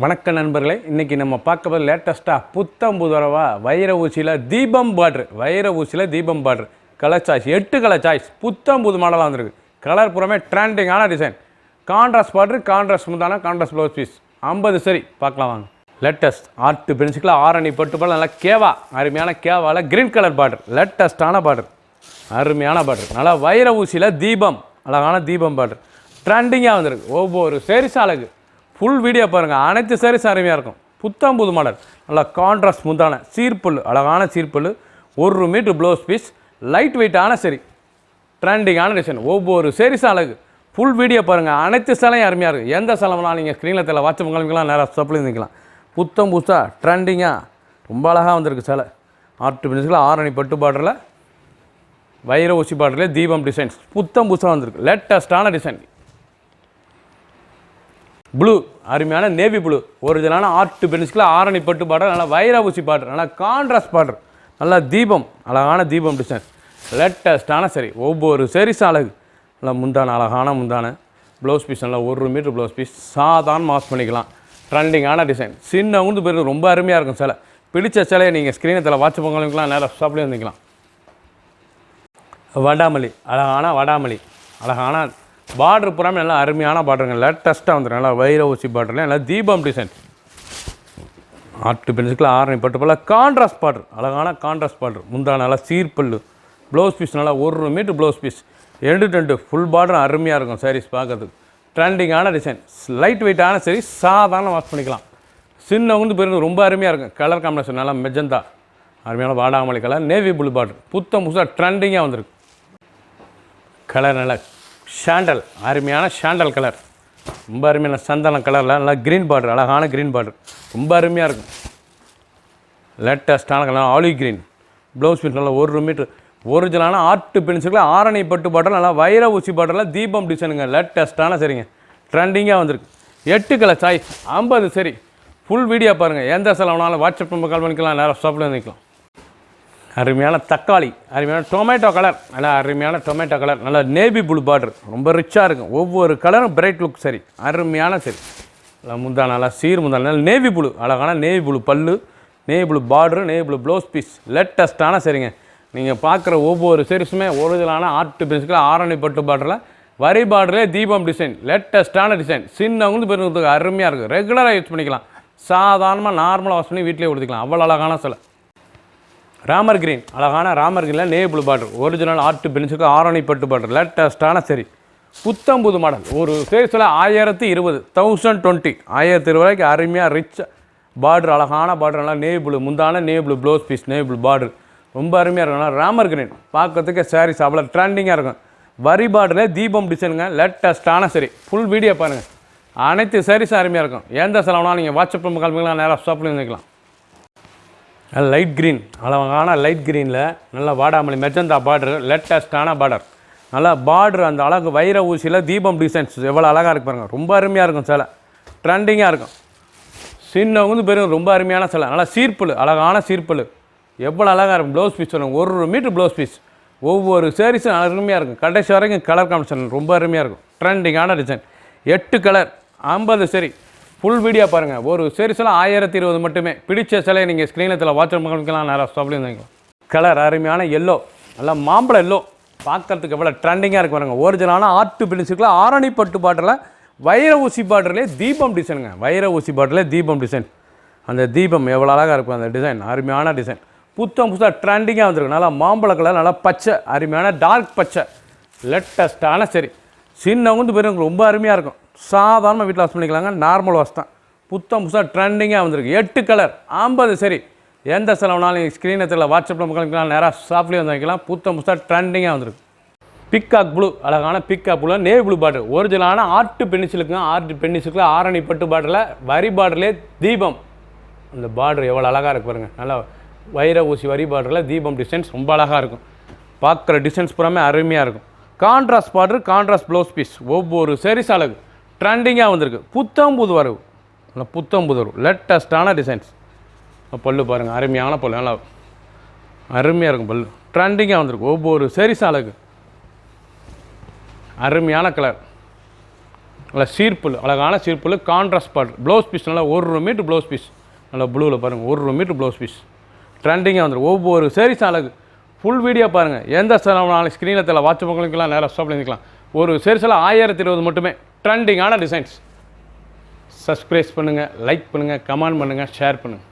வணக்க நண்பர்களே, இன்றைக்கி நம்ம பார்க்க போகிற லேட்டஸ்ட்டாக புத்தம்புதுரவா வைர ஊசியில் தீபம் border colour choice 8 colour choice புத்தம்புது மாடலாக வந்திருக்கு. கலர் புறமே ட்ரெண்டிங்கான டிசைன், கான்ட்ராஸ்ட் பார்டர், கான்ட்ராஸ்ட் முந்தான, கான்ட்ராஸ்ட் ப்ளவுஸ் பீஸ் 50 சரி பார்க்கலாம் வாங்க. லேட்டஸ்ட் ஆர்ட் பென்சிக்கில் ஆரணி பட்டுப்பால் நல்லா கேவா, அருமையான கேவாவில் க்ரீன் கலர் பார்டர், லேட்டஸ்ட்டான பார்டர், அருமையான பார்டர், நல்லா வைர ஊசியில் தீபம், அழகான தீபம் பார்டர் ட்ரெண்டிங்காக வந்திருக்கு. ஒவ்வொரு சேரீஸ் அழகு, ஃபுல் வீடியோ பாருங்கள். அனைத்து சாரீஸ் அருமையாக இருக்கும். புத்தம்புது மாடல், நல்லா கான்ட்ராஸ்ட் முந்தான, சீர்புல், அழகான சீர்புல், 1 மீட்டர் ப்ளவுஸ் பீஸ், லைட் வெயிட்டான சரி, ட்ரெண்டிங்கான டிசைன். ஒவ்வொரு சேரீஸ் அழகு, ஃபுல் வீடியோ பாருங்கள். அனைத்து சேலையும் அருமையாக இருக்குது. எந்த சேலம்னா நீங்கள் ஸ்க்ரீனில் தெரியல வாட்ஸ்அப் பண்ணிக்கலாம், நேராக சப்ளை நிற்கலாம். புத்தம் புதுசாக ட்ரெண்டிங்காக ரொம்ப அழகாக வந்திருக்கு சேலை. ஆர்ட் பிரின்ஸில் ஆரணி பட்டு பார்டரில் வைர ஊசி பார்டரில் தீபம் டிசைன்ஸ் புத்தம் புதுசாக வந்திருக்கு. லேட்டஸ்ட்டான டிசைன். ப்ளூ, அருமையான நேவி ப்ளூ, ஒரிஜினலான ஆர்ட் பென்சிக்கில் ஆரணி பட்டு பார்டர், நல்லா வைர ஊசி பார்டர், நல்லா கான்ட்ராஸ்ட் பார்டர், நல்லா தீபம், அழகான தீபம் டிசைன், லேட்டஸ்ட்டான சரி. ஒவ்வொரு சரிஸ் அழகு, நல்லா முந்தான, அழகான முந்தான, ப்ளவுஸ் பீஸ் நல்லா 1 மீட்டர் ப்ளவுஸ் பீஸ், சாதாரண மாஸ் பண்ணிக்கலாம். ட்ரெண்டிங்கான டிசைன், சின்ன உந்து பேருக்கு ரொம்ப அருமையாக இருக்கும் சிலை. பிடிச்ச சிலையை நீங்கள் ஸ்க்ரீனத்தில் வாட்ஸ்அப் பண்ணிக்கலாம், நேராக ஷாப்லேயே வந்துக்கலாம். வடாமல்லி, அழகான வடாமல்லி, அழகான பார்டர் புறாமல் நல்லா அருமையான பார்டருங்க. லேட்டஸ்ட்டாக வந்துடும். நல்லா வைர ஊசி பார்டரில் நல்லா தீபம் டிசைன், ஆர்ட் பென்சிக்கில் ஆரணி பட்டு போல் கான்ட்ராஸ்ட் பார்டர், அழகான கான்ட்ராஸ்ட் பார்டர், முந்தான நல்லா சீர்பல்லு, ப்ளவுஸ் பீஸ் நல்லா 1 metre blouse piece, 2 full border அருமையாக இருக்கும் சாரீஸ் பார்க்கறதுக்கு. ட்ரெண்டிங்கான டிசைன், லைட் வெயிட்டான சரி, சாதாரண வாஷ் பண்ணிக்கலாம். சின்ன வந்து பெருங்க ரொம்ப அருமையாக இருக்கும். கலர் காம்பினேஷன் நல்லா மெஜந்தா, அருமையான வாடாமல்லி கலர், நேவி ப்ளூ பார்டர், புத்தம் புதுசாக ட்ரெண்டிங்காக வந்திருக்கு. கலர் நல்லா சாண்டல், அருமையான சாண்டல் கலர், ரொம்ப அருமையான சந்தன கலரில் நல்லா க்ரீன் பார்டர், அழகான க்ரீன் பார்டர், ரொம்ப அருமையாக இருக்கும். லேட்டஸ்ட்டான colour olive green, blouse piece நல்லா 1 மீட்டர், ஒரிஜினலான ஆர்ட் பென்சிக்கில் ஆரணி பட்டு பார்டர், நல்லா வைர ஊசி பார்டரில் தீபம் டிசைனுங்க. லேட்டஸ்ட்டான சரிங்க, ட்ரெண்டிங்காக வந்திருக்கு. 8 கலர் சாய்ஸ் 50 சரி. ஃபுல் வீடியோ பாருங்கள். எந்த செலவுனாலும் வாட்ஸ்அப் நம்பர் கால் பண்ணிக்கலாம், நேராக ஷாப்பில் வந்துக்கலாம். அருமையான தக்காளி, அருமையான டொமேட்டோ கலர், நல்லா அருமையான டொமேட்டோ கலர், நல்லா நேவி ப்ளூ பார்டர், ரொம்ப ரிச்சாக இருக்கும். ஒவ்வொரு கலரும் பிரைட் லுக் சரி, அருமையான சரி. நல்லா முந்தான, நல்லா சீர் முந்தான, நல்லா நேவி ப்ளூ, அழகான நேவி ப்ளூ பல்லு, navy blue border, navy blue blouse piece, லேட்டஸ்ட்டான சரிங்க. நீங்கள் பார்க்குற ஒவ்வொரு சரிஸுமே ஒரிஜினலான ஆர்ட் பென்சிக்கில் ஆரணி பட்டு பார்டரில் வரி பார்டர்லேயே தீபம் டிசைன், லேட்டஸ்ட்டான டிசைன். சின்னவங்க பெருங்கிறதுக்கு அருமையாக இருக்குது. ரெகுலராக யூஸ் பண்ணிக்கலாம். சாதாரணமாக நார்மலாக வாஷ் பண்ணி வீட்டிலே கொடுத்துக்கலாம். அவ்வளோ அழகான சிலை. ராமர் க்ரீன், அழகான ராமர் க்ரீனில் navy blue border, original art பென்சிக்கு ஆரணி பட்டு பார்டர், லேட்டஸ்ட்டான சரி. புத்தம்புது மாடல். ஒரு சேல்ஸில் 1020 1020 ரூபாய்க்கு அருமையாக ரிச் பார்டர், அழகான பார்டர், நல்லா நேவி ப்ளூ முந்தான, navy blue blouse piece, navy blue border, ரொம்ப அருமையாக இருக்கும். ராமர் க்ரீன் பார்க்கறதுக்கு சாரீஸ் அவ்வளோ ட்ரெண்டிங்காக இருக்கும். வரி பார்டரில் தீபம் டிசைனுங்க, லேட்டஸ்ட்டான சரி. ஃபுல் வீடியோ பாருங்கள். அனைத்து சாரீஸும் அருமையாக இருக்கும். எந்த செலவுனா நீங்கள் வாட்ஸ்அப் கால்பிக்கலாம், நேராக ஷாப்பில் வந்துக்கலாம். லைட் க்ரீன், அழகான லைட் க்ரீனில் நல்லா வாடாமல்லி மெஜந்தா பார்டர், லேட்டஸ்ட்டான பார்டர், நல்லா பார்டர், அந்த அழகு வைர ஊசியில் தீபம் டிசைன்ஸ் எவ்வளோ அழகாக இருக்கு பாருங்கள். ரொம்ப அருமையாக இருக்கும் சிலை, ட்ரெண்டிங்காக இருக்கும். சின்னவங்க வந்து பெரும் ரொம்ப அருமையான சிலை, நல்லா சீர்புல், அழகான சீர்புல், எவ்வளோ அழகாக இருக்கும். ப்ளவுஸ் பீஸ் வரும் 1 மீட்டர் ப்ளவுஸ் பீஸ், ஒவ்வொரு சேரீஸும் அருமையாக இருக்கும். கடைசி வரைக்கும் கலர் காம்பினேஷன் ரொம்ப அருமையாக இருக்கும். ட்ரெண்டிங்கான டிசைன், 8 கலர் 50 சரி. ஃபுல் வீடியோ பாருங்கள். ஒரு சேரீஸில் 1020 மட்டுமே. பிடிச்ச சிலையை நீங்கள் ஸ்க்ரீனில் வாட்ஸ்அப் பண்ணிக்கலாம், நேராக ஸ்டாப்லேயும் வந்துக்கலாம். கலர் அருமையான எல்லோ, நல்லா மாம்பழம் எல்லோ, பார்க்கறதுக்கு எவ்வளோ ட்ரெண்டிங்காக இருக்கு பாருங்கள். ஒரிஜினலான ஆர்ட் பென்சிக்கில் ஆரணி பட்டு பார்டரில் வைர ஊசி பார்டர்லேயே தீபம் டிசைனுங்க. வைர ஊசி பார்டர்லேயே தீபம் டிசைன், அந்த தீபம் எவ்வளோ அழகாக இருக்கும். அந்த டிசைன் அருமையான டிசைன், புத்தம் புதுசாக ட்ரெண்டிங்காக வந்துருக்கு. நல்லா மாம்பழ கலர், நல்லா பச்சை, அருமையான டார்க் பச்சை, லேட்டஸ்ட்டான சரி. சின்னவங்க பெரியவங்க ரொம்ப அருமையாக இருக்கும். சாதாரண வீட்டில் வாஷ் பண்ணிக்கலாங்க, நார்மல் வாஷ் தான். புத்தம் புதுசாக ட்ரெண்டிங்காக வந்திருக்கு. 8 கலர் 50 சரி. எந்த செலவுனாலும் நீங்கள் ஸ்க்ரீனத்தில் வாட்ஸ்அப்பில் பண்ணிக்கலாம், நேராக ஷாப்லேயே வந்து வைக்கலாம். புத்தம் புதுசாக ட்ரெண்டிங்காக வந்திருக்கு. பிக்காக் ப்ளூ, அழகான peacock blue, navy blue border, ஒரிஜினலான ஆர்ட் பென்சிலுக்குங்க. ஆர்ட் பென்சிலுக்கு ஆரணி பட்டு பார்டரில் வரி பார்டர்லேயே தீபம், அந்த பார்டர் எவ்வளோ அழகாக இருக்கு பாருங்கள். நல்லா வைர ஊசி வரி பார்டரில் தீபம் டிசைன்ஸ் ரொம்ப அழகாக இருக்கும். பார்க்குற டிசைன்ஸ் பூராமே அருமையாக இருக்கும். Contrast border, contrast blouse piece, ஒவ்வொரு சேரீஸ் அழகு, ட்ரெண்டிங்காக வந்திருக்கு. புத்தம்புது வரவு, நல்லா புத்தம்புது வரவு, லேட்டஸ்ட்டான டிசைன்ஸ். பல்லு பாருங்கள், அருமையான பல்லு, நல்லா அருமையாக இருக்கும் பல்லு, ட்ரெண்டிங்காக வந்திருக்கு. ஒவ்வொரு சேரீஸ் அழகு, அருமையான கலர், நல்லா சீர்ப்புல், அழகான சீர்ப்புல், கான்ட்ராஸ்ட் பார்டர். ப்ளவுஸ் பீஸ் நல்லா 1 மீட்டர் ப்ளவுஸ் பீஸ், நல்லா ப்ளூவில் பாருங்கள், 1 மீட்டர் ப்ளவுஸ் பீஸ். ட்ரெண்டிங்காக வந்துடும். ஒவ்வொரு சாரீஸ் அழகு. ஃபுல் வீடியோ பாருங்கள். எந்த நாளைக்கு ஸ்க்ரீனில் தெரியல, வாட்ஸ்அப் பண்ணிக்கலாம், நேராக ஸ்டாப்பில் இருந்துக்கலாம். ஒரு சாரீஸில் 1020 மட்டுமே. ட்ரெண்டிங்கான டிசைன்ஸ். சப்ஸ்கிரைப் பண்ணுங்கள், லைக் பண்ணுங்கள், கமெண்ட் பண்ணுங்கள், ஷேர் பண்ணுங்கள்.